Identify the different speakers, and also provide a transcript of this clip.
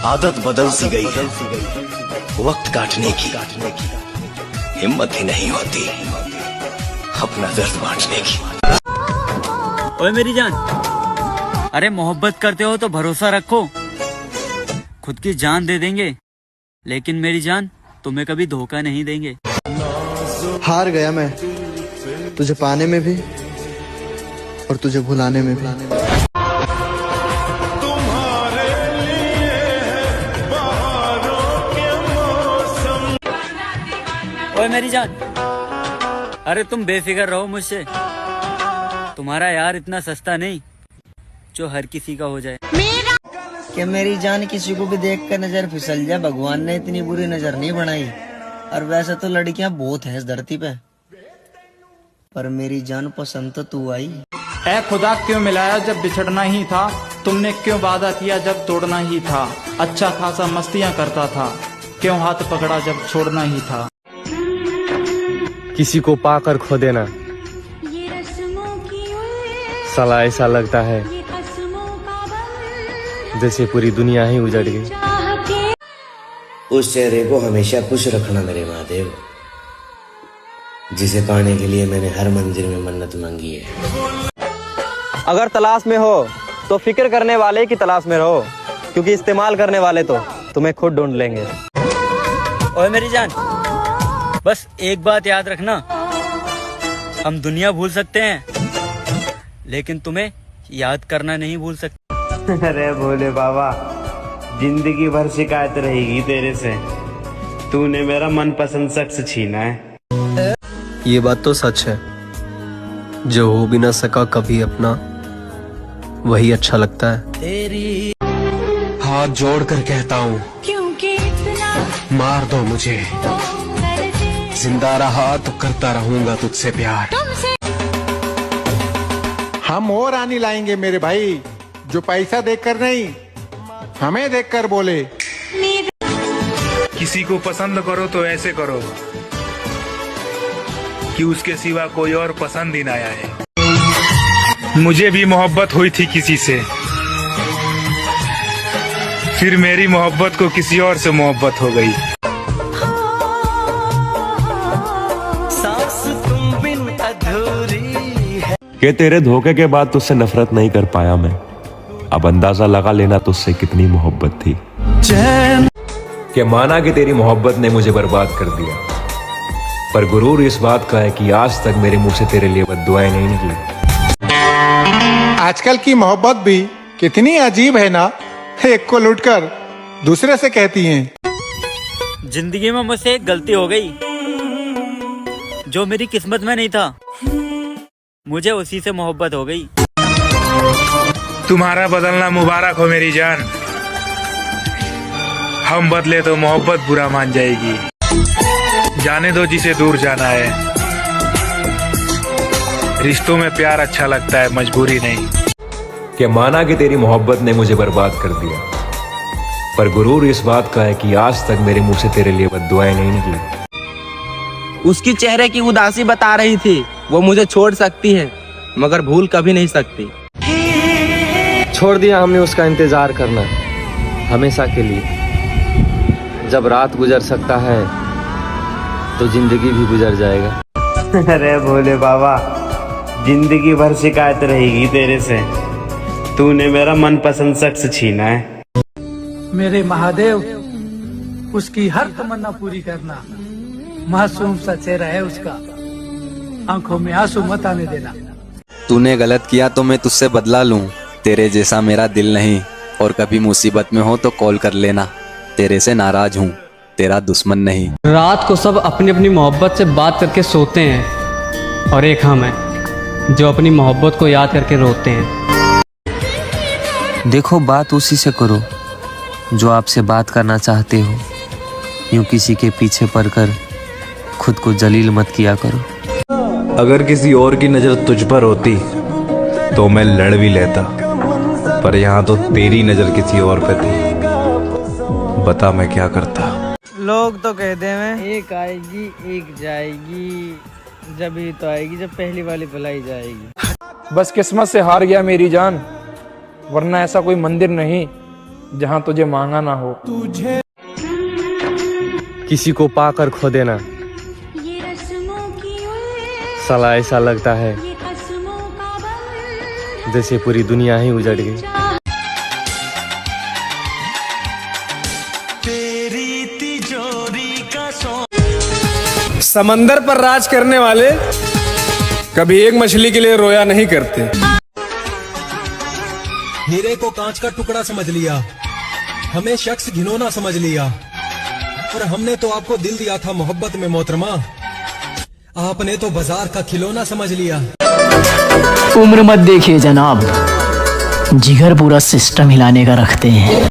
Speaker 1: आदत बदल सी गई है, वक्त काटने की हिम्मत ही नहीं होती अपना दर्द बांटने की।
Speaker 2: ओए मेरी जान, अरे मोहब्बत करते हो तो भरोसा रखो, खुद की जान दे देंगे, लेकिन मेरी जान तुम्हें कभी धोखा नहीं देंगे।
Speaker 3: हार गया मैं तुझे पाने में भी और तुझे भुलाने में भी।
Speaker 2: ओए मेरी जान, अरे तुम बेफिक्र रहो मुझसे, तुम्हारा यार इतना सस्ता नहीं जो हर किसी का हो जाए।
Speaker 4: कि मेरी जान किसी को भी देख कर नजर फिसल जाए, भगवान ने इतनी बुरी नजर नहीं बनाई। और वैसे तो लड़कियां बहुत हैं इस धरती पे, पर मेरी जान पसंद तो तू आई।
Speaker 5: ऐ खुदा क्यों मिलाया जब बिछड़ना ही था, तुमने क्यों वादा किया जब तोड़ना ही था। अच्छा खासा मस्तियां करता था, क्यों हाथ पकड़ा जब छोड़ना ही था।
Speaker 6: किसी को पाकर खो देना साला ऐसा लगता है जैसे पूरी दुनिया ही उजड़ गई।
Speaker 7: उस चेहरे को हमेशा खुश रखना मेरे महादेव, जिसे पाने के लिए मैंने हर मंजिल में मन्नत मांगी है।
Speaker 6: अगर तलाश में हो तो फिक्र करने वाले की तलाश में रहो, क्योंकि इस्तेमाल करने वाले तो तुम्हें खुद ढूंढ लेंगे।
Speaker 2: ओए मेरी जान, बस एक बात याद रखना, हम दुनिया भूल सकते हैं लेकिन तुम्हें याद करना नहीं भूल सकते।
Speaker 8: अरे भोले बाबा, जिंदगी भर शिकायत रहेगी तेरे से, तूने मेरा मनपसंद शख्स छीना है।
Speaker 9: ये बात तो सच है, जो हो भी ना सका कभी अपना, वही अच्छा लगता है।
Speaker 10: हाथ जोड़कर कहता हूँ मार दो मुझे, जिंदा रहा तो करता रहूंगा तुझसे प्यार।
Speaker 11: हम और रानी लाएंगे मेरे भाई, जो पैसा देखकर नहीं हमें देखकर बोले।
Speaker 12: किसी को पसंद करो तो ऐसे करो कि उसके सिवा कोई और पसंद ही ना आए। मुझे भी मोहब्बत हुई थी किसी से, फिर मेरी मोहब्बत को किसी और से मोहब्बत हो गई।
Speaker 13: कि तेरे धोखे के बाद तुझसे नफरत नहीं कर पाया मैं, अब अंदाजा लगा लेना तुझसे कितनी मोहब्बत थी। कि माना कि तेरी मोहब्बत ने मुझे बर्बाद कर दिया, पर गुरूर इस बात का है कि आज तक मेरे मुंह से तेरे लिए बद्दुआएं नहीं निकली।
Speaker 11: आजकल की मोहब्बत भी कितनी अजीब है ना, एक को लूटकर दूसरे से कहती हैं।
Speaker 2: जिंदगी में मुझसे एक गलती हो गई जो मेरी किस्मत में नहीं था, मुझे उसी से मोहब्बत हो गई।
Speaker 12: तुम्हारा बदलना मुबारक हो मेरी जान, हम बदले तो मोहब्बत बुरा मान जाएगी। जाने दो जिसे दूर जाना है, रिश्तों में प्यार अच्छा लगता है, मजबूरी नहीं।
Speaker 13: कि माना कि तेरी मोहब्बत ने मुझे बर्बाद कर दिया, पर गुरूर इस बात का है कि आज तक मेरे मुंह से तेरे लिए बद्दुआएं नहीं निकली।
Speaker 6: उसकी चेहरे की उदासी बता रही थी वो मुझे छोड़ सकती है, मगर भूल कभी नहीं सकती। छोड़ दिया हमने उसका इंतजार करना हमेशा के लिए। जब रात गुजर सकता है तो जिंदगी भी गुजर जाएगा।
Speaker 8: अरे भोले बाबा, जिंदगी भर शिकायत रहेगी तेरे से, तूने मेरा मनपसंद शख्स छीना है।
Speaker 5: मेरे महादेव, उसकी हर तमन्ना पूरी करना। मासूम सा चेहरा है उसका, आंखों में आंसू मत आने देना।
Speaker 14: तूने गलत किया तो मैं तुझसे बदला लूं, तेरे जैसा मेरा दिल नहीं, और कभी मुसीबत में हो तो कॉल कर लेना। तेरे से नाराज हूँ, तेरा दुश्मन नहीं।
Speaker 15: रात को सब अपनी अपनी मोहब्बत से बात करके सोते हैं, और एक हम हैं जो अपनी मोहब्बत को याद करके रोते हैं।
Speaker 14: देखो बात उसी से करो जो आपसे बात करना चाहते हो, यूं किसी के पीछे पड़कर खुद को जलील मत किया करो।
Speaker 16: अगर किसी और की नजर तुझ पर होती तो मैं लड़ भी लेता, पर यहाँ तो तेरी नजर किसी और पे थी, बता मैं क्या करता।
Speaker 4: लोग तो कहते हैं एक आएगी एक जाएगी, जब ही तो आएगी जब पहली वाली बुलाई जाएगी।
Speaker 5: बस किस्मत से हार गया मेरी जान, वरना ऐसा कोई मंदिर नहीं जहाँ तुझे मांगा ना हो।
Speaker 9: किसी को पाकर खो देना साला ऐसा लगता है जैसे पूरी दुनिया ही उजड़ गई।
Speaker 10: समंदर पर राज करने वाले कभी एक मछली के लिए रोया नहीं करते।
Speaker 17: हीरे को कांच का टुकड़ा समझ लिया, हमें शख्स घिनौना समझ लिया, और हमने तो आपको दिल दिया था मोहब्बत में मोहतरमा, आपने तो बाजार का खिलौना समझ लिया।
Speaker 18: उम्र मत देखिए जनाब, जिगर पूरा सिस्टम हिलाने का रखते हैं।